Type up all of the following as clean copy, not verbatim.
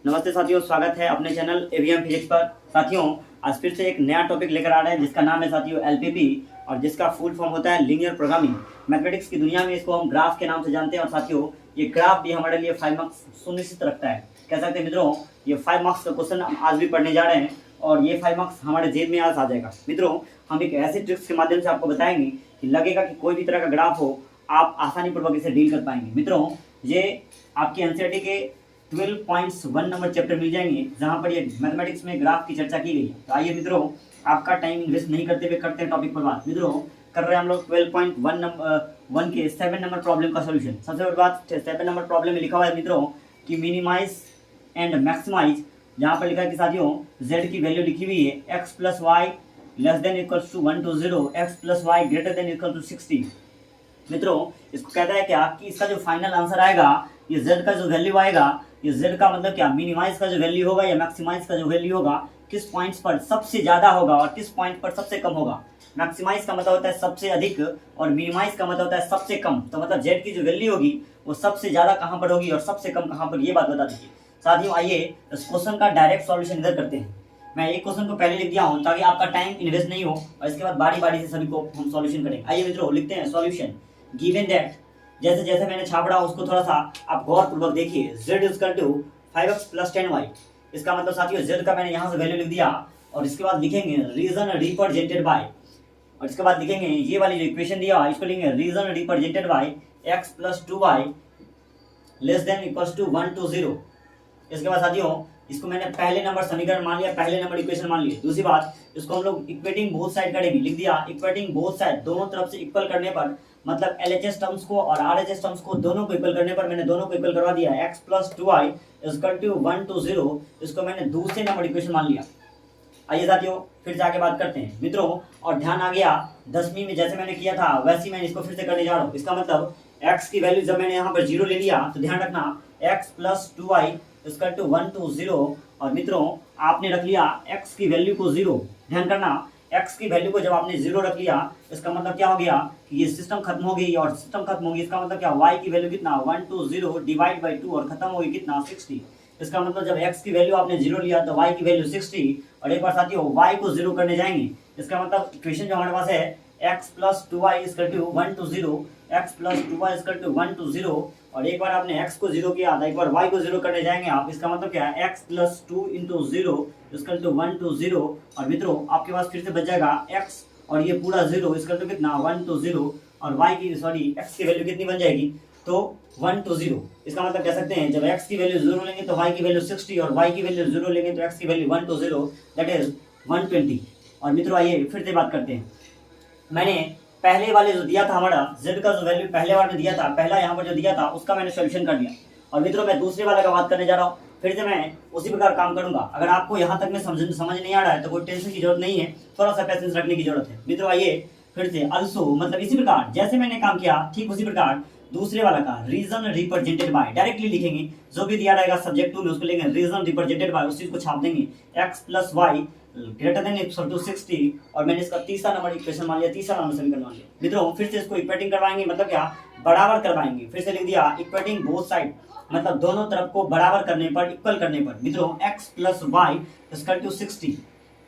नमस्ते साथियों, स्वागत है अपने चैनल एवीएम फिजिक्स पर। साथियों, आज फिर से एक नया टॉपिक लेकर आ रहे हैं जिसका नाम है साथियों एलपीपी, और जिसका फुल फॉर्म होता है लीनियर प्रोग्रामिंग। मैथमेटिक्स की दुनिया में इसको हम ग्राफ के नाम से जानते हैं। और साथियों, ये ग्राफ भी हमारे लिए 5 मार्क्स सुनिश्चित रखता है। कह सकते हैं मित्रों, ये 5 मार्क्स का क्वेश्चन हम आज भी पढ़ने जा रहे हैं और ये 5 मार्क्स हमारे जेब में आज आ जाएगा। मित्रों, हम एक ऐसी ट्रिक्स के माध्यम से आपको बताएंगे कि लगेगा कि कोई भी तरह का ग्राफ हो, आप आसानी पूर्वक इसे डील कर पाएंगे। मित्रों, ये आपकी एनसीईआरटी के 12.1 नंबर चैप्टर मिल जाएंगे जहां पर ये मैथमेटिक्स में ग्राफ की चर्चा की गई है। तो आइए मित्रों, आपका टाइम वेस्ट नहीं करते हुए करते हैं टॉपिक पर बात। मित्रों, कर रहे हैं हम लोग 12.1 नंबर 1 के 7 नंबर प्रॉब्लम का सॉल्यूशन। सबसे बड़ी बात, 7 नंबर प्रॉब्लम में लिखा हुआ है मित्रों कि मिनिमाइज एंड मैक्सिमाइज। जहाँ पर लिखा है कि साथियों z की वैल्यू लिखी हुई है x plus Y less than equals to 1 to 0, x plus Y greater than equal to 60। मित्रों, इसको कहता है क्या कि इसका जो फाइनल आंसर आएगा, ये z का जो वैल्यू आएगा, ये z का मतलब क्या, मिनिमाइज का जो वैल्यू होगा या मैक्सिमाइज का जो वैल्यू होगा, किस पॉइंट्स पर सबसे ज्यादा होगा और किस पॉइंट पर सबसे कम होगा। मैक्सिमाइज का मतलब होता है सबसे अधिक और मिनिमाइज का मतलब होता है सबसे कम। तो मतलब z की जो वैल्यू होगी वो सबसे ज्यादा कहाँ पर होगी और सबसे कम कहाँ पर, ये बात बता दीजिए। साथियों, आइए इस क्वेश्चन का डायरेक्ट सॉल्यूशन इधर करते हैं। मैं एक क्वेश्चन को पहले लिख दिया हूँ ताकि आपका टाइम इन्वेस्ट नहीं हो, और इसके बाद बारी बारी से सभी को हम सॉल्यूशन करेंगे। आइए मित्रों, लिखते हैं सॉल्यूशन। गिवन दैट, जैसे जैसे मैंने छापड़ा उसको थोड़ा सा आप गौरपूर्वक देखिए। z equal to 5x plus 10y। इसका मतलब साथियों z का मैंने यहाँ से वैल्यू लिख दिया और इसके बाद लिखेंगे रीजन रिप्रेजेंटेड बाय, और इसके बाद लिखेंगे ये वाली जो इक्वेशन दिया इसको लिखेंगे region represented by x plus 2y less than equals to 1 to 0। इसके बाद साथियों इसको मैंने पहले नंबर समीकरण मान लिया, पहले नंबर इक्वेशन मान लिया। दूसरी बात, इसको हम लोग इक्वेटिंग बोथ साइड करेंगे, लिख दिया इक्वेटिंग बोथ साइड, दोनों तरफ से इक्वल करने पर, मतलब एलएचएस टर्म्स को और आरएचएस टर्म्स को दोनों को इक्वल करने पर मैंने दोनों को इक्वल करवा दिया। x plus 2y equal to 1 to 0, इसको मैंने दूसरे नंबर इक्वेशन मान लिया। आइए साथियों फिर से आगे बात करते हैं मित्रों, और ध्यान आ गया 10वीं में जैसे मैंने किया था वैसे मैं इसको फिर से करने जा रहा हूँ। इसका मतलब x की वैल्यू जब मैंने यहाँ पर 0 ले लिया तो ध्यान रखना x plus 2y equal to 1 to 0, और मित्रों आपने रख लिया x की वैल्यू को 0। ध्यान करना, x की वैल्यू को जब आपने 0 रख लिया इसका मतलब क्या हो गया कि ये सिस्टम खत्म हो गई, और सिस्टम खत्म होगी इसका मतलब क्या, y की वैल्यू कितना 1 to 0 डिवाइड बाई 2 और खत्म होगी कितना 60। इसका मतलब जब x की वैल्यू आपने 0 लिया तो y की वैल्यू 60, और एक बार साथियों y को 0 करने जाएंगे। इसका मतलब इक्वेशन जो हमारे पास है x plus 2y equal to 1 to 0, x plus 2y equal to 1 to 0, और एक बार आपने x को 0 किया था, एक बार y को 0 करने जाएंगे आप। इसका मतलब क्या है x plus 2 into 0 equal to 1 to 0, और मित्रों आपके पास फिर से बच जाएगा x और ये पूरा 0 इक्वल टू कितना 1 to 0, और y की x की वैल्यू कितनी बन जाएगी तो 1 to 0। इसका मतलब कह सकते हैं जब x की वैल्यू 0 लेंगे तो y की वैल्यू 60, और y की वैल्यू 0 लेंगे तो x की वैल्यू 1 to 0 दैट इज 120। और मित्रों आइए फिर से बात करते हैं। मैंने पहले वाले जो दिया था हमारा z का जो वैल्यू पहले बार में दिया था, पहला यहाँ पर जो दिया था उसका मैंने सॉल्यूशन कर लिया, और मित्रों मैं दूसरे वाले का बात करने जा रहा हूँ। फिर से मैं उसी प्रकार काम करूंगा। अगर आपको यहाँ तक में समझ नहीं आ रहा है तो कोई टेंशन की जरूरत नहीं है, थोड़ा सा पैसेंस रखने की जरूरत है। मित्रों आइए फिर से अल्सो, मतलब इसी प्रकार जैसे मैंने काम किया ठीक उसी प्रकार दूसरे वाला का रीजन रिप्रेजेंटेड बाय डायरेक्टली लिखेंगे। जो भी दिया रहेगा सब्जेक्ट 2 में उसको लेंगे रीजन रिप्रेजेंटेड बाय, उस चीज को छाप देंगे x plus Y greater than equal to 60, और मैंने इसका तीसरा नंबर इक्वेशन मान लिया, तीसरा नंबर समीकरण मान लिया। मित्रों फिर से इसको इक्वेटिंग करवाएंगे, मतलब क्या, बराबर करवाएंगे। फिर से लिख दिया इक्वेटिंग बोथ साइड, मतलब दोनों तरफ को बराबर करने पर, इक्वल करने पर। मित्रों x plus Y equal to 60,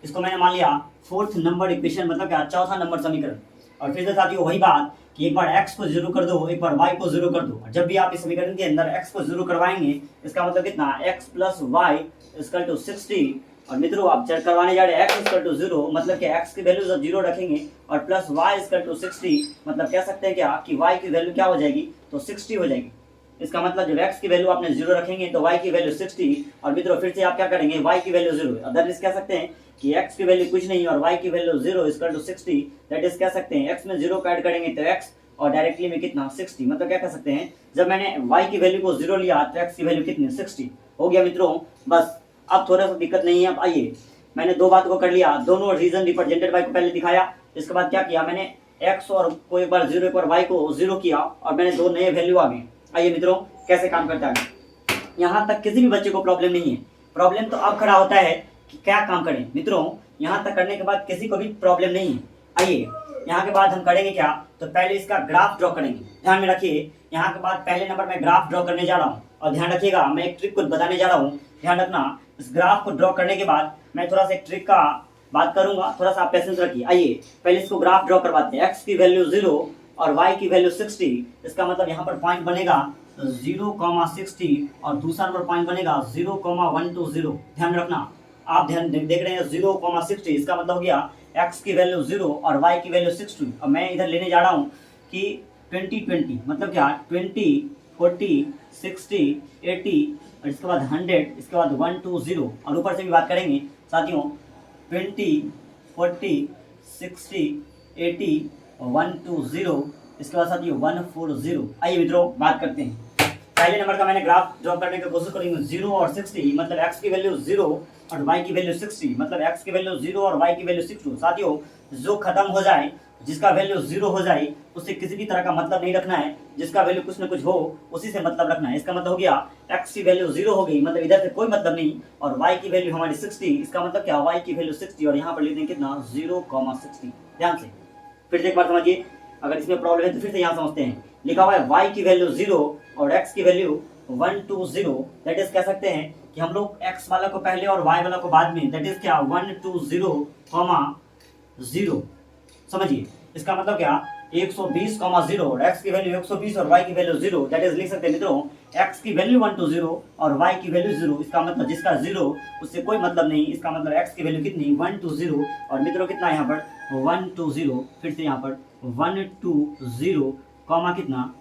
इसको मैंने मान लिया फोर्थ नंबर इक्वेशन, मतलब क्या, चौथा नंबर समीकरण। और फिर से साथियों वही बात कि एक बार x को 0 कर दो, एक बार y को 0 कर दो, और जब भी आप इस समीकरण के अंदर x को 0 करवाएंगे इसका मतलब कितना x plus Y equal to 60, और मित्रों आप चेक करवाने जा रहे हैं x इक्वल टू 0, मतलब कि x की वैल्यू जब 0 रखेंगे और प्लस y इक्वल टू 60, मतलब कह सकते हैं क्या कि y की वैल्यू क्या हो जाएगी तो 60 हो जाएगी। इसका मतलब जब x की वैल्यू आपने 0 रखेंगे तो y की वैल्यू 60, और मित्रों फिर से आप क्या करेंगे y की वैल्यू 0, अदरवाइज कह सकते हैं कि x की वैल्यू कुछ नहीं और y की value 0 equal to 60, that is कह सकते हैं x में 0 का ऐड करेंगे तो x और डायरेक्टली में कितना 60, मतलब क्या कह सकते हैं जब मैंने y की वैल्यू को 0 लिया तो x की वैल्यू कितनी 60 हो गया। मित्रों बस अब थोड़ा सा दिक्कत नहीं है। अब आइए मैंने दो बात को कर लिया, दोनों रीजन रिप्रेजेंटेड बाय को पहले दिखाया, इसके बाद क्या किया मैंने x और को एक बार 0 एक बार y को 0 किया, और मैंने दो नए वैल्यू आ गए। आइए मित्रों कैसे काम करता है, यहाँ तक किसी भी बच्चे को प्रॉब्लम नहीं है। प्रॉब्लम तो अब खड़ा होता है कि क्या काम करें। मित्रों यहाँ तक करने के बाद किसी को भी प्रॉब्लम नहीं है। आइए यहाँ के बाद हम करेंगे क्या, तो पहले इसका ग्राफ ड्रॉ करेंगे। ध्यान में रखिए, यहाँ के बाद पहले नंबर में ग्राफ ड्रॉ करने जा रहा हूँ। और ध्यान रखिएगा, मैं एक ट्रिक को बताने जा रहा हूँ, ध्यान रखना। इस ग्राफ को ड्रॉ करने के बाद मैं थोड़ा सा एक ट्रिक का बात करूंगा, थोड़ा सा आप पेशेंस रखिए। आइए पहले इसको ग्राफ ड्रॉ करवाते हैं। x की वैल्यू 0 और y की वैल्यू 60, इसका मतलब यहाँ पर पॉइंट बनेगा 0,60 और दूसरा नंबर पॉइंट बनेगा 0,120। ध्यान रखना, आप ध्यान देख रहे हैं 0,60, इसका मतलब हो गया x की वैल्यू 0 और y की वैल्यू 60। और मैं इधर लेने जा रहा हूँ कि 20 मतलब क्या, 20, 40, 60, 80 और इसके बाद 100, इसके बाद 120 और ऊपर से भी बात करेंगे साथियों 20, 40, 60, 80 और 120, इसके बाद साथियों 140। आइए मित्रों बात करते हैं। पहले नंबर का मैंने ग्राफ ड्रॉ करने की कोशिश करेंगे 0 और 60, मतलब x की वैल्यू 0 और y की वैल्यू 60, मतलब x की वैल्यू 0 और y की वैल्यू 60। साथियों जो खत्म हो जाए, जिसका वैल्यू 0 हो जाए, उससे किसी भी तरह का मतलब नहीं रखना है। जिसका वैल्यू कुछ ना कुछ हो उसी से मतलब रखना है। इसका मतलब हो गया x की वैल्यू 0 हो गई, मतलब इधर से कोई मतलब नहीं, और y की वैल्यू हमारी 60, इसका मतलब क्या, y की वैल्यू 60 और यहाँ पर लिख देंगे कितना 0,60। ध्यान से फिर से एक बार समझिए, अगर इसमें प्रॉब्लम है तो फिर से यहाँ समझते हैं। लिखा हुआ है y की वैल्यू 0 और x की वैल्यू 120, दैट इज कह सकते हैं कि हम लोग x वाला को पहले और y वाला को बाद में, दैट इज क्या 120,0। समझिए इसका मतलब क्या 120,0 और x की वैल्यू 120 और y की वैल्यू 0, दैट इज लिख सकते हैं मित्रों x की वैल्यू 120 और y की वैल्यू 0। इसका मतलब जिसका 0 उससे कोई मतलब नहीं, इसका मतलब x की वैल्यू कितनी 120 और मित्रों कितना यहाँ पर 120, फिर से यहाँ पर 120 कॉमा कितना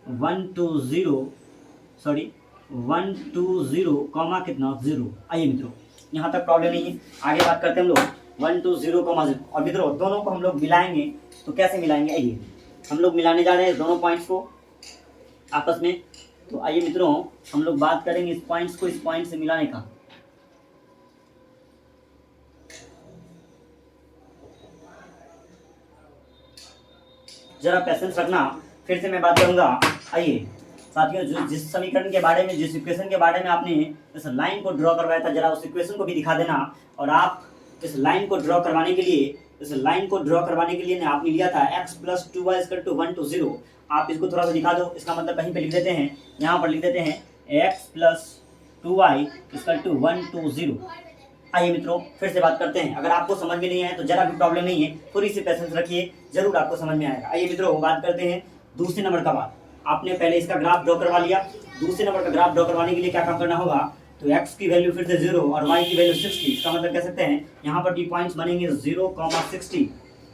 120 कॉमा कितना 0। आइए मित्रों यहाँ तक प्रॉब्लम नहीं है, आगे बात करते हैं हम लोग 120,0। और मित्रों दोनों को हम लोग मिलाएंगे, तो कैसे मिलाएंगे, आइए हम लोग मिलाने जा रहे हैं दोनों पॉइंट्स को आपस में। तो आइए मित्रों हम लोग बात करेंगे इस पॉइंट्स को इस पॉइंट से मिलाने का। जरा पेशेंस रखना, फिर से मैं बात करूंगा। आइए साथियों, जो जिस समीकरण के बारे में, जिस इक्वेशन के बारे में आपने इस लाइन को ड्रॉ करवाया था, जरा उस इक्वेशन को भी दिखा देना। और आप इस लाइन को ड्रॉ करवाने के लिए, ने आपने लिया था x + 2y = 120। आप इसको थोड़ा सा दिखा दो, इसका मतलब कहीं पे लिख देते हैं, यहाँ पर लिख देते हैं x + 2y = 120। आइए मित्रों फिर से बात करते हैं। अगर आपको समझ में नहीं आया तो जरा भी प्रॉब्लम नहीं है, थोड़ी सी पेशेंस रखिए, जरूर आपको समझ में आएगा। आइए मित्रों बात करते हैं दूसरे नंबर का बात। आपने पहले इसका ग्राफ ड्रॉ करवा लिया, दूसरे नंबर का ग्राफ ड्रॉ करवाने के लिए क्या काम करना होगा, तो x की वैल्यू फिर से 0 और y की वैल्यू 60, इसका मतलब कह सकते हैं यहाँ पर भी पॉइंट्स बनेंगे 0,60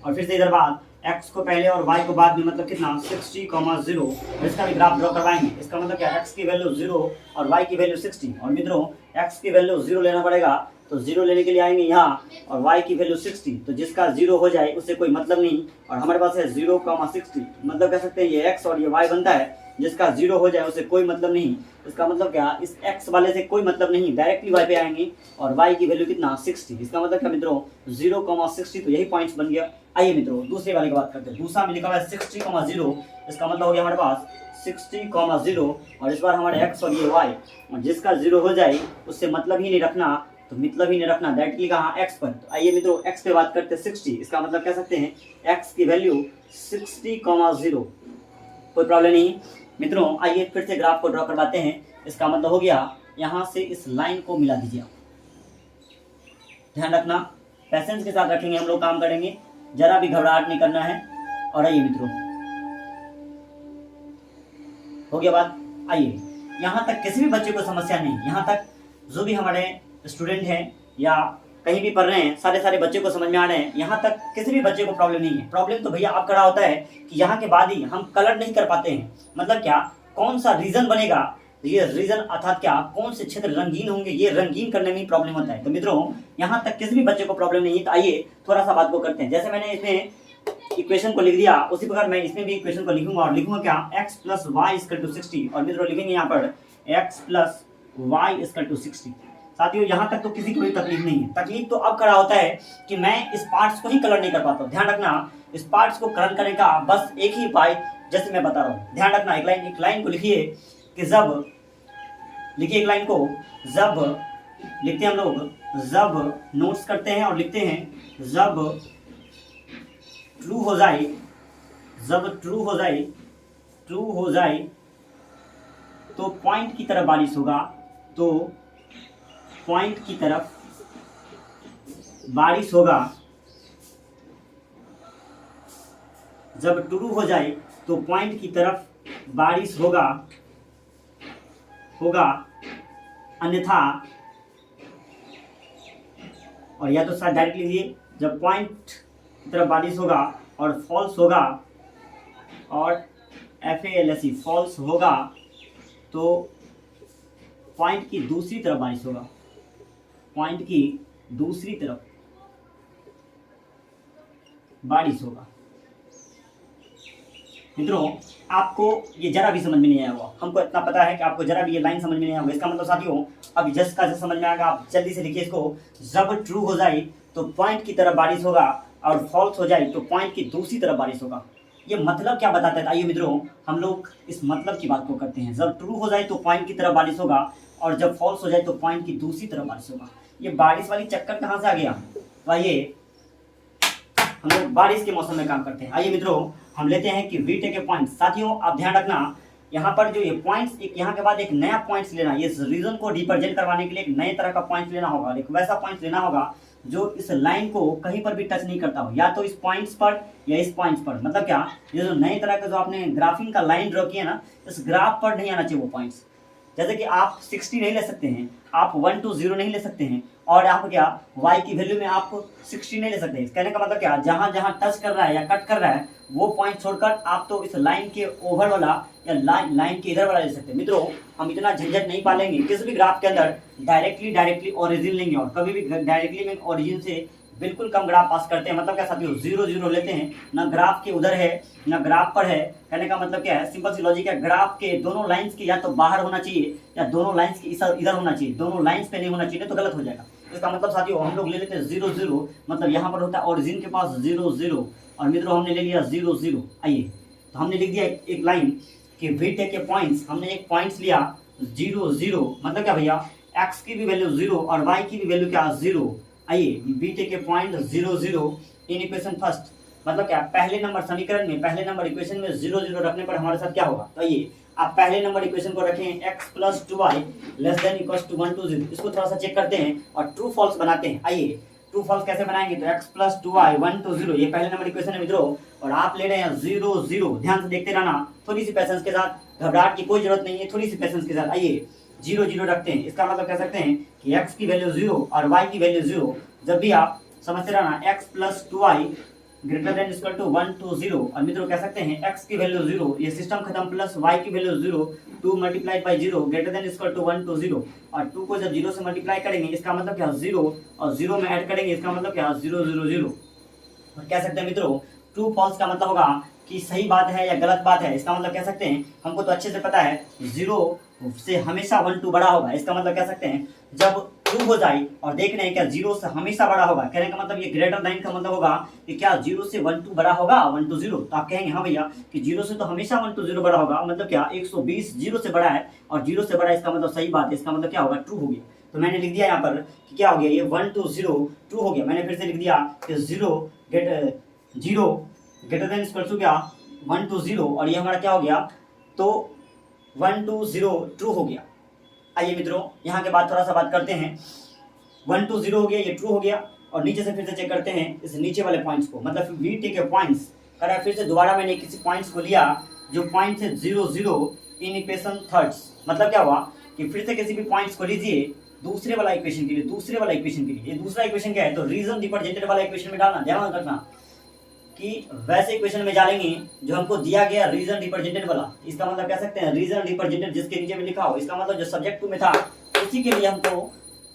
और फिर से इधर बात x को पहले और y को बाद में, मतलब कितना 60,0। इसका भी ग्राफ ड्रॉ करवाएंगे, इसका मतलब क्या x की वैल्यू 0 और y की वैल्यू 60। और मित्रों x की वैल्यू 0 लेना पड़ेगा, तो 0 लेने के लिए आएंगे यहाँ, और y की वैल्यू 60, तो जिसका 0 हो जाए उससे कोई मतलब नहीं। और हमारे पास है 0,60, मतलब कह सकते हैं ये x और ये y बनता है, जिसका 0 हो जाए उससे कोई मतलब नहीं। इसका मतलब क्या, इस x वाले से कोई मतलब नहीं, डायरेक्टली y पे आएंगे और y की वैल्यू कितना 60। इसका मतलब क्या मित्रों 0,60, तो यही पॉइंट्स बन गया। आइए मित्रों दूसरे वाले की बात करते हैं। दूसरा में लिखा हुआ है 60,0, इसका मतलब हो गया हमारे पास 60,0 और इस बार हमारे x और ये y, और जिसका 0 हो जाए उससे मतलब ही नहीं रखना, तो मतलब ही नहीं रखना, डायरेक्टली कहाँ x पर। तो आइए मित्रों x पे बात करते हैं 60, इसका मतलब कह सकते हैं x की वैल्यू 60,0। कोई प्रॉब्लम नहीं मित्रों। आइए फिर से ग्राफ को ड्रॉ करवाते हैं। इसका मतलब हो गया यहाँ से इस लाइन को मिला दीजिए। ध्यान रखना, पेशेंस के साथ रखेंगे हम लोग, काम करेंगे, जरा भी घबराहट नहीं करना है। और आइए मित्रों हो गया बात। आइए यहाँ तक किसी भी बच्चे को समस्या नहीं, यहाँ तक जो भी हमारे स्टूडेंट हैं या कहीं भी पढ़ रहे हैं, सारे बच्चे को समझ में आ रहे हैं, यहाँ तक किसी भी बच्चे को प्रॉब्लम नहीं है। प्रॉब्लम तो भैया आपका होता है कि यहाँ के बाद ही हम कलर नहीं कर पाते हैं, मतलब क्या, कौन सा रीजन बनेगा, ये रीजन अर्थात क्या, कौन से क्षेत्र रंगीन होंगे, ये रंगीन करने में प्रॉब्लम होता है। तो मित्रों यहाँ तक किसी भी बच्चे को प्रॉब्लम नहीं है। तो आइए थोड़ा सा बात को करते हैं। जैसे मैंने इसमें इक्वेशन को लिख दिया, उसी प्रकार मैं इसमें भी इक्वेशन को लिखूंगा, और लिखूंगा क्या x + y = 60, और मित्रों लिखेंगे यहाँ पर x + y = 60। साथियों यहाँ तक तो किसी को भी तकलीफ नहीं है। तकलीफ तो अब खड़ा होता है कि मैं इस पार्ट्स को ही कलर नहीं कर पाता हूँ। ध्यान रखना, इस पार्ट्स को कलर करने का बस एक ही उपाय, जैसे मैं बता रहा हूँ। ध्यान रखना, एक लाइन को लिखिए कि जब, लिखिए एक लाइन को, जब लिखते हैं हम लोग, जब नोट्स करते हैं और लिखते हैं, जब ट्रू हो जाए तो पॉइंट की तरफ बारिश होगा, तो पॉइंट की तरफ बारिश होगा। जब ट्रू हो जाए तो पॉइंट की तरफ बारिश होगा अन्यथा, और या तो साथ डायरेक्टली लिखिए, जब पॉइंट की तरफ बारिश होगा और फॉल्स होगा, और FALSE फॉल्स होगा, तो पॉइंट की दूसरी तरफ बारिश होगा, पॉइंट की दूसरी तरफ बारिश होगा। मित्रों, आपको ये जरा भी समझ में नहीं आया होगा, हमको इतना पता है कि आपको जरा भी ये लाइन समझ में नहीं आया होगा। इसका मतलब साथियों, अब जस्ट का जस्ट समझ में आएगा, आप जल्दी से लिखिए इसको। जब ट्रू हो जाए तो पॉइंट की तरफ बारिश होगा, और फॉल्स हो जाए तो पॉइंट की दूसरी तरफ बारिश होगा। ये मतलब क्या बताता है? आइए मित्रों, हम लोग इस मतलब की बात को करते हैं। जब ट्रू हो जाए तो पॉइंट की तरफ बारिश होगा, और जब फॉल्स हो जाए तो पॉइंट की दूसरी तरफ बारिश होगा। ये बारिश वाली चक्कर कहाँ से आ गया? तो आइए हम लोग बारिश के मौसम में काम करते हैं। आइए मित्रों, हम लेते हैं कि VTech के पॉइंट्स। साथियों, आप ध्यान रखना, यहाँ पर जो ये पॉइंट्स, एक यहाँ के बाद एक नया पॉइंट्स लेना, ये रीजन को रिप्रेजेंट करवाने के लिए एक नए तरह का पॉइंट लेना होगा, एक वैसा पॉइंट लेना होगा जो इस लाइन को कहीं पर भी टच नहीं करता हो, या तो इस पॉइंट्स पर या इस पॉइंट्स पर। मतलब क्या, ये जो नए तरह का जो आपने ग्राफिंग का लाइन ड्रॉ किया ना, इस ग्राफ पर नहीं आना चाहिए वो पॉइंट्स। जैसे कि आप 60 नहीं ले सकते हैं, आप 1 to 0 नहीं ले सकते हैं, और आप क्या y की वैल्यू में आप 60 नहीं ले सकते। कहने का मतलब क्या, जहां जहां टच कर रहा है या कट कर रहा है वो पॉइंट छोड़कर आप तो इस लाइन के ओवर वाला या लाइन के इधर वाला ले सकते हैं। मित्रों, हम इतना झंझट नहीं पालेंगे, किसी भी ग्राफ के अंदर डायरेक्टली ओरिजिन लेंगे, और कभी भी डायरेक्टली में ओरिजिन से बिल्कुल कम ग्राफ पास करते हैं। मतलब क्या साथियों, 0 0 लेते हैं, ना ग्राफ के उधर है ना ग्राफ पर है। कहने का मतलब क्या है, सिंपल सी लॉजिक है, ग्राफ के दोनों लाइंस के या तो बाहर होना चाहिए या दोनों लाइंस के इधर होना चाहिए, दोनों लाइंस पे नहीं होना चाहिए, तो गलत हो जाएगा। इसका मतलब साथियों, हम लोग ले लेते हैं 0 0, मतलब यहाँ पर होता है ओरिजिन के पास 0 0, और मित्रों हमने ले लिया 0 0। आइए, तो हमने लिख दिया एक लाइन कि VTech के पॉइंट्स, हमने एक पॉइंट्स लिया 0 0, मतलब क्या भैया, x की भी वैल्यू 0 और y की भी वैल्यू क्या 0। आइए, VTech के पॉइंट 0 0 इन इक्वेशन फर्स्ट, मतलब क्या, पहले नंबर समीकरण में, पहले नंबर इक्वेशन में 0 0 रखने पर हमारे साथ क्या होगा? तो आइए, आप पहले नंबर इक्वेशन को रखें, x + 2y <= 1 to 0। इसको थोड़ा सा चेक करते हैं और ट्रू फॉल्स बनाते हैं। आइए, ट्रू फॉल्स कैसे बनाएंगे? तो x + 2y 1 to 0, ये पहले नंबर इक्वेशन है मित्रों, और आप ले रहे हैं 0 0। ध्यान से देखते रहना, थोड़ी सी पेशेंस के साथ, घबराहट की कोई जरूरत नहीं है, थोड़ी सी पेशेंस के साथ। आइए, 0 0 रखते हैं। इसका मतलब कह सकते हैं कि x की वैल्यू 0 और y की वैल्यू 0। जब भी आप समझते रहना, x + 2y > 1 to 0, और मित्रों कह सकते हैं x की वैल्यू 0, ये सिस्टम खत्म, प्लस y की वैल्यू 0, 2 × 0 > 1 to 0, और 2 को जब 0 से मल्टीप्लाई करेंगे, इसका मतलब क्या 0, और 0 में ऐड करेंगे, इसका मतलब क्या 0 0 0। और कह सकते हैं मित्रों, ट्रू फॉल्स का मतलब होगा कि सही बात है या गलत बात है। इसका मतलब कह सकते हैं, हमको तो अच्छे से पता है 0 से हमेशा 1 2 बड़ा होगा। इसका मतलब कह सकते हैं, जब ट्रू हो जाए और देख रहे हैं क्या 0 से हमेशा बड़ा होगा, कहने का मतलब ये ग्रेटर देन का मतलब होगा कि क्या 0 से 1 2 बड़ा होगा, 1 to 0। तो आप कहेंगे हाँ भैया कि 0 से तो हमेशा 1 to 0 बड़ा होगा, मतलब क्या 120 0 से बड़ा है और 0 से बड़ा है, इसका मतलब सही बात है। इसका मतलब क्या होगा, ट्रू हो गया। तो मैंने लिख दिया यहाँ पर कि क्या हो गया, ये 1 to 0 ट्रू हो गया। मैंने फिर से लिख दिया कि 0 ग्रेटर देन क्या 1 to 0, और ये हमारा क्या हो गया, तो 1 to 0 ट्रू हो गया। आइए मित्रों, यहाँ के बाद थोड़ा सा बात करते हैं। 1 to 0 हो गया, ये ट्रू हो गया, और नीचे से फिर से चेक करते हैं इस नीचे वाले पॉइंट्स को, मतलब VTech के पॉइंट्स। कर फिर से दोबारा मैंने किसी पॉइंट्स को लिया जो पॉइंट है 0 0 इन इक्वेशन थर्ड्स। मतलब क्या हुआ कि फिर से किसी भी पॉइंट्स को लीजिए दूसरे वाला इक्वेशन के लिए, दूसरे वाला इक्वेशन के लिए। ये दूसरा इक्वेशन क्या है, तो रीजन रिप्रेजेंटेड वाला इक्वेशन में डालना। ध्यान रखना कि वैसे इक्वेशन में डालेंगे जो हमको दिया गया रीजन रिप्रेजेंटेड वाला। इसका मतलब कह सकते हैं रीजन रिप्रेजेंटेड जिसके नीचे में लिखा हो, इसका मतलब जो सब्जेक्ट 2 में था उसी के लिए हमको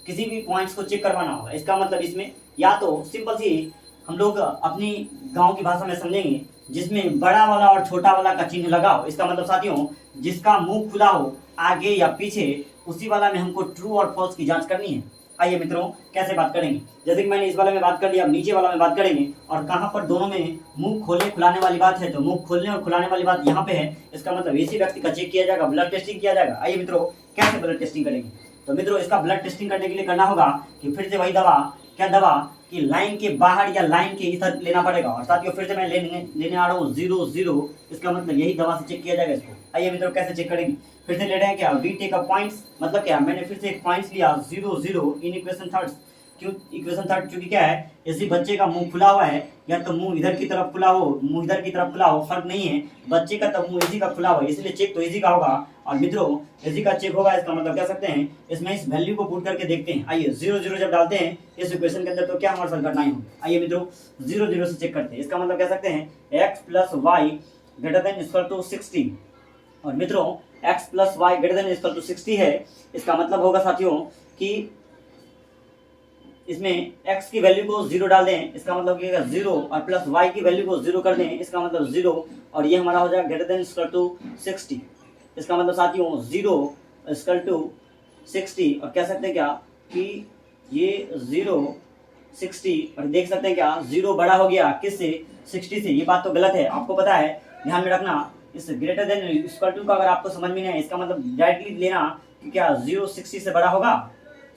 किसी भी पॉइंट्स को चेक करवाना होगा। इसका मतलब इसमें या तो सिंपल सी हम लोग अपनी गांव की भाषा में समझेंगे, जिसमें बड़ा वाला और छोटा वाला का चिन्ह लगा हो। इसका मतलब साथियों, जिसका मुंह खुला हो आगे या पीछे, उसी वाला में हमको ट्रू और फॉल्स की जांच करनी है। आइए मित्रों, कैसे बात करेंगे, जैसे कि मैंने इस वाले में बात कर लिया, अब नीचे वाला में बात करेंगे। और कहाँ पर दोनों में मुंह खोलने खुलाने वाली बात है, तो मुंह खोलने और खुलाने वाली बात यहाँ पे है। इसका मतलब इसी व्यक्ति का चेक किया जाएगा, ब्लड टेस्टिंग किया जाएगा। आइए मित्रों, कैसे ब्लड टेस्टिंग करेंगे, तो मित्रों इसका ब्लड टेस्टिंग करने के लिए करना होगा कि फिर से वही दवा क्या दवा कि लाइन के बाहर या लाइन के इधर लेना पड़ेगा। और साथियों फिर से मैं लेने आ रहा हूँ 0 0, इसका मतलब यही दवा से चेक किया जाएगा इसको। आइए मित्रों कैसे चेक करेंगे, फिर से ले रहे हैं क्या, वी टेक अ पॉइंट्स, मतलब क्या मैंने फिर से एक पॉइंट्स लिया 0 0 इन इक्वेशन थर्ड। क्यों इक्वेशन थर्ड, क्योंकि क्या है, यदि बच्चे का मुंह खुला हुआ है या तो मुंह इधर की तरफ खुला हो, मुंह इधर की तरफ खुला हो, फर्क नहीं है, बच्चे का तो मुंह इसी का खुला हुआ है, इसलिए चेक तो इसी का होगा। और मित्रों इसी का चेक होगा, इसका मतलब कह सकते हैं इसमें इस वैल्यू को पुट करके देखते हैं। आइए 0 0 जब डालते हैं इस इक्वेशन के अंदर तो क्या हमारे साथ घटनाएं होंगी। आइए मित्रों 0 0 से चेक करते हैं, इसका मतलब कह सकते हैं x plus Y greater than equal to 60। और मित्रों x plus Y greater than equal to 60 है, इसका मतलब होगा साथियों कि इसमें x की वैल्यू को 0 डाल दें, इसका मतलब क्या 0, और प्लस y की वैल्यू को 0 कर दें, इसका मतलब 0, और ये हमारा हो जाएगा ग्रेटर देन इक्वल टू 60। इसका मतलब साथियों 0 इक्वल टू 60, और कह सकते हैं क्या कि ये 0 60, और देख सकते हैं क्या 0 बड़ा हो गया किससे, 60 से। ये बात तो गलत है, आपको पता है, ध्यान में रखना। इस ग्रेटर देन इक्वल टू का अगर आपको समझ में नहीं है, इसका मतलब डायरेक्टली लेना कि क्या 0 60 से बड़ा होगा,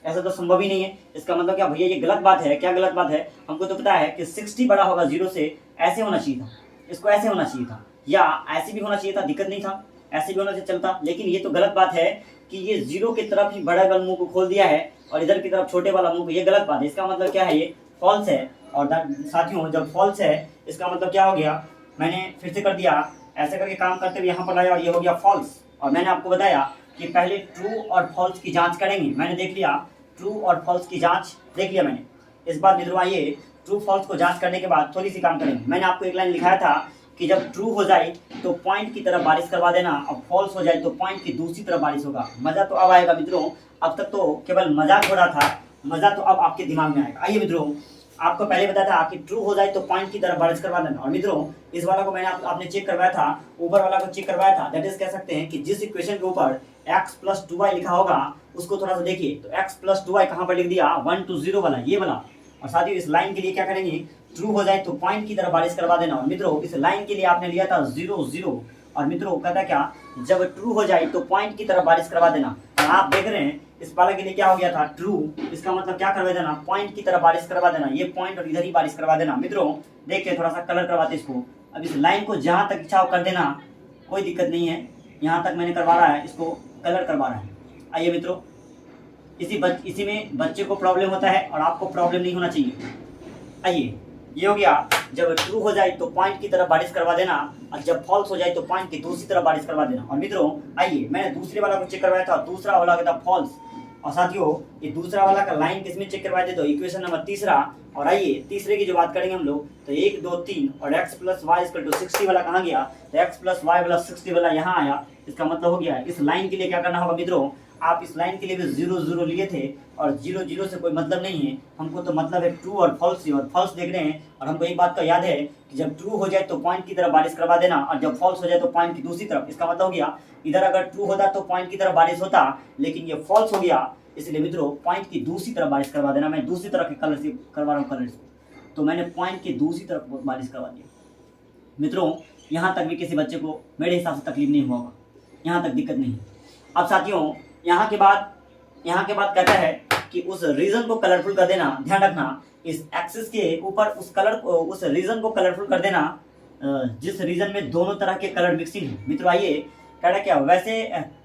ऐसा तो संभव ही नहीं है। इसका मतलब क्या भैया, ये गलत बात है। क्या गलत बात है, हमको तो पता है कि 60 बड़ा होगा 0 से, ऐसे होना चाहिए था, इसको ऐसे होना चाहिए था, या ऐसे भी होना चाहिए था, दिक्कत नहीं था, ऐसे भी होना चाहिए चलता। लेकिन ये तो गलत बात है कि ये 0 की तरफ ही बड़ा वाला मुंह को खोल दिया है और इधर की तरफ छोटे वाला मुंह को, ये गलत बात है। इसका मतलब क्या है, ये फॉल्स है। और साथियों जब फॉल्स है इसका मतलब क्या हो गया, मैंने फिर से कर दिया, ऐसे करके काम करते हुए यहाँ पर लाया और ये हो गया फॉल्स। और मैंने आपको बताया कि पहले ट्रू और फॉल्स की जांच करेंगे, मैंने देख लिया ट्रू और फॉल्स की जांच देख लिया मैंने। इस बार मित्रों आइए ट्रू फॉल्स को जांच करने के बाद थोड़ी सी काम करेंगे। मैंने आपको एक लाइन लिखाया था कि जब ट्रू हो जाए तो पॉइंट की तरफ बारिश करवा देना, और फॉल्स हो जाए तो पॉइंट की दूसरी तरफ बारिश होगा। मजा तो अब आएगा मित्रों, अब तक तो केवल मजाक हो रहा था, मजा तो अब आपके दिमाग में आएगा। आइए मित्रों आपको पहले बताया था कि ट्रू हो जाए तो पॉइंट की तरफ बारिश करवा देना। और मित्रों इस वाला को मैंने आपने चेक करवाया था, ऊपर वाला को चेक करवाया था, दैट इज कह सकते हैं कि जिस इक्वेशन के ऊपर x प्लस 2y लिखा होगा उसको थोड़ा सा देखिए, तो x प्लस 2y कहाँ पर लिख दिया, 1 to 0 वाला, ये वाला। और साथ ही इस लाइन के लिए क्या करेंगे, ट्रू हो जाए तो पॉइंट की तरफ बारिश करवा देना। और मित्रों इस लाइन के लिए आपने लिया था 0 0, और मित्रों कहता क्या, जब ट्रू हो जाए तो पॉइंट की तरफ बारिश करवा देना। और आप देख रहे हैं इस वाला के लिए क्या हो गया था, ट्रू, इसका मतलब क्या करवा देना, पॉइंट की तरफ बारिश करवा देना, ये पॉइंट और इधर ही बारिश करवा देना। मित्रों देखिए थोड़ा सा कलर करवाते इसको, अब इस लाइन को जहां तक इच्छा हो कर देना, कोई दिक्कत नहीं है, यहाँ तक मैंने करवा रहा है, इसको कलर करवा रहा है। आइए मित्रों इसी में बच्चे को प्रॉब्लम होता है और आपको प्रॉब्लम नहीं होना चाहिए। आइए ये हो गया, जब ट्रू हो जाए तो पॉइंट की तरफ बारिश करवा देना, और जब फॉल्स हो जाए तो पॉइंट की दूसरी तरफ बारिश करवा देना। और मित्रों आइए मैंने दूसरे वाला को चेक करवाया था, दूसरा वाला था फॉल्स। और साथियों ये दूसरा वाला का लाइन किसमें चेक करवाए थे, तो इक्वेशन नंबर तीसरा। और आइए तीसरे की जो बात करेंगे हम लोग, तो 1 2 3 और x plus Y equal to 60 वाला कहाँ गया, तो x प्लस वाई प्लस 60 वाला यहाँ आया। इसका मतलब हो गया इस लाइन के लिए क्या करना होगा मित्रों, आप इस लाइन के लिए भी 0 0 लिए थे, और 0 0 से कोई मतलब नहीं है, हमको तो मतलब है ट्रू और फॉल्स से, और फॉल्स देख रहे हैं। और हमको एक बात का याद है कि जब ट्रू हो जाए तो पॉइंट की तरफ बारिश करवा देना, और जब फॉल्स हो जाए तो पॉइंट की दूसरी तरफ। इसका मतलब हो गया इधर अगर ट्रू होता तो पॉइंट की तरफ बारिश होता, लेकिन ये फॉल्स हो गया, इसलिए मित्रों पॉइंट की दूसरी तरफ बारिश करवा देना। मैं दूसरी तरफ के कलर से करवा रहा हूँ, कलर से, तो मैंने पॉइंट की दूसरी तरफ बारिश करवा दिया। मित्रों यहाँ तक भी किसी बच्चे को मेरे हिसाब से तकलीफ नहीं हुआ, यहाँ तक दिक्कत नहीं। अब साथियों यहाँ के बाद कहता है कि उस रीजन को कलरफुल कर देना। ध्यान रखना इस एक्सिस के ऊपर उस रीजन को कलरफुल कर देना जिस रीजन में दोनों तरह के कलर मिक्सिंग है। मित्रों आइए कह रहा क्या, वैसे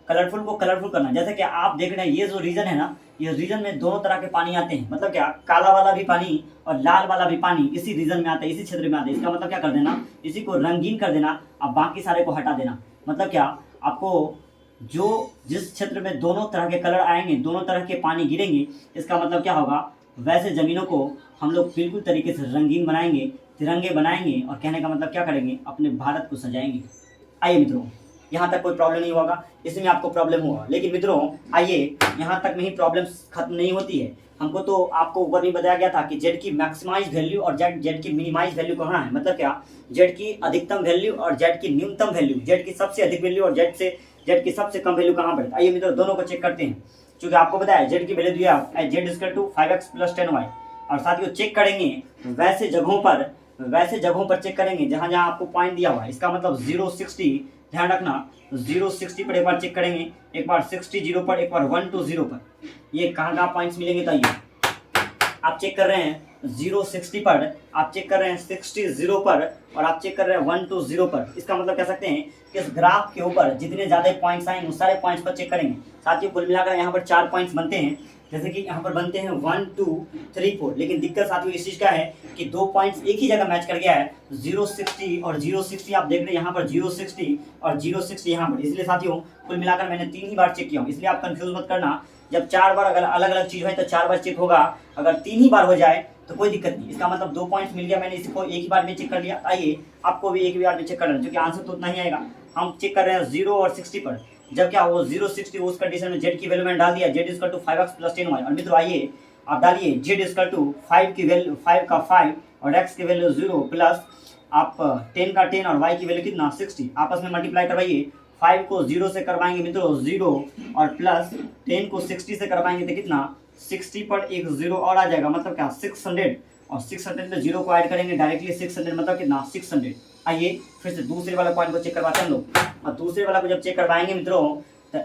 कलरफुल को कलरफुल करना, जैसे कि आप देख रहे हैं ये जो रीजन है ना, ये रीजन में दोनों तरह के पानी आते हैं। मतलब क्या, काला वाला भी पानी और लाल वाला भी पानी इसी रीजन में आता है, इसी क्षेत्र में आता है। इसका मतलब क्या कर देना, इसी को रंगीन कर देना, अब बाकी सारे को हटा देना। मतलब क्या, आपको जो जिस क्षेत्र में दोनों तरह के कलर आएंगे, दोनों तरह के पानी गिरेंगे, इसका मतलब क्या होगा, वैसे ज़मीनों को हम लोग बिल्कुल तरीके से रंगीन बनाएंगे, तिरंगे बनाएंगे, और कहने का मतलब क्या करेंगे, अपने भारत को सजाएंगे। आइए मित्रों यहाँ तक कोई प्रॉब्लम नहीं होगा, इसमें आपको प्रॉब्लम होगा, लेकिन मित्रों आइए यहाँ तक में ही प्रॉब्लम खत्म नहीं होती है। हमको तो आपको ऊपर भी बताया गया था कि जेड की मैक्सिमाइज वैल्यू और जेड की मिनिमाइज वैल्यू कहाँ है। मतलब क्या, जेड की अधिकतम वैल्यू और जेड की न्यूनतम वैल्यू, जेड की सबसे अधिक वैल्यू और जेड की सबसे कम वैल्यू कहाँ पर है। आइए मित्रों दोनों को चेक करते हैं, क्योंकि आपको पता है जेड की वैल्यू दिया है Z equal to 5x plus 10y। और साथ ही चेक करेंगे वैसे जगहों पर चेक करेंगे जहाँ जहाँ आपको पॉइंट दिया हुआ है। इसका मतलब 0 60, ध्यान रखना 0 60 पर एक बार चेक करेंगे, एक बार 60 0 पर, एक बार 1 2 0 पर। ये कहाँ कहाँ पॉइंट्स मिलेंगे, तो आप चेक कर रहे हैं 0 60 पर, आप चेक कर रहे हैं 60 0 पर, और आप चेक कर रहे हैं 1 2 0 पर। इसका मतलब कह सकते हैं कि इस ग्राफ के ऊपर जितने ज़्यादा पॉइंट्स आएंगे उस सारे पॉइंट्स पर चेक करेंगे। साथियों कुल मिलाकर यहाँ पर 4 पॉइंट्स बनते हैं, जैसे कि यहाँ पर बनते हैं 1 2 3 4। लेकिन दिक्कत साथियों इस चीज़ का है कि 2 पॉइंट्स एक ही जगह मैच कर गया है, 0 60 और 0 60। आप देख रहे हैं यहाँ पर 0 60 और 0 60 यहाँ पर। इसलिए साथियों कुल मिलाकर मैंने 3 ही बार चेक किया हूँ, इसलिए आप कंफ्यूज मत करना। जब 4 बार अगर अलग अलग चीज़ है तो 4 बार चेक होगा, अगर 3 ही बार हो जाए तो कोई दिक्कत नहीं। इसका मतलब 2 पॉइंट्स मिल गया, मैंने इसको एक ही बार में चेक कर लिया। आइए आपको भी एक ही बार में चेक कर लेना, क्योंकि आंसर तो उतना ही आएगा। हम चेक कर रहे हैं 0 और 60 पर। जब क्या हो 0 60 उस कंडीशन में जेड की वैल्यू मैंने डाल दिया, Z equal to 5x plus 10y। और मित्रों आइए आप डालिए जेड इक्वल टू 5 की वैल्यू 5 का 5 और x की वैल्यू 0 प्लस आप 10 का 10 और y की वैल्यू कितना 60। आपस में मल्टीप्लाई करवाइए, 5 को 0 से करवाएंगे मित्रों 0 और प्लस 10 को 60 से करवाएंगे तो कितना 60 पर एक 0 और आ जाएगा, मतलब क्या 600। और 600 में 0 को ऐड करेंगे डायरेक्टली 600, मतलब कितना 600। आइए फिर से दूसरे वाला पॉइंट को चेक करवाते हैं हम लोग। और दूसरे वाला को जब चेक करवाएंगे मित्रों तो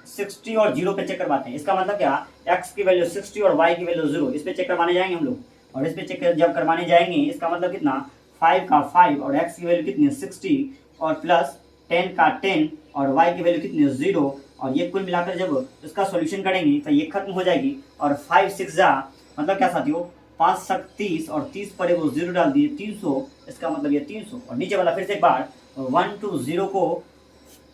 60 और 0 पे चेक करवाते हैं। इसका मतलब क्या x की वैल्यू 60 और y की वैल्यू 0, इस पे चेक करवाने जाएंगे हम लोग। और इस पे चेक जब करवाने जाएंगे इसका मतलब कितना 5 का 5 और x की वैल्यू कितनी 60 और प्लस 10 का 10 और y की वैल्यू कितनी 0। और ये कुल मिलाकर जब इसका सॉल्यूशन करेंगे तो ये खत्म हो जाएगी। और 5 6 जा मतलब क्या साथियों 5 7 30 और 30 पर वो 0 डाल दिए 300, इसका मतलब ये 300। और नीचे वाला फिर से एक बार 1 2 0 को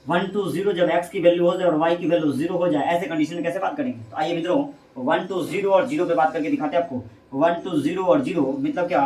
1 2 0 जब x की वैल्यू हो जाए और y की वैल्यू 0 हो जाए, ऐसे कंडीशन में कैसे बात करेंगे। तो आइए मित्रों 1 2 0 और 0 पे बात करके दिखाते हैं आपको। 1 2 0 और 0 मतलब क्या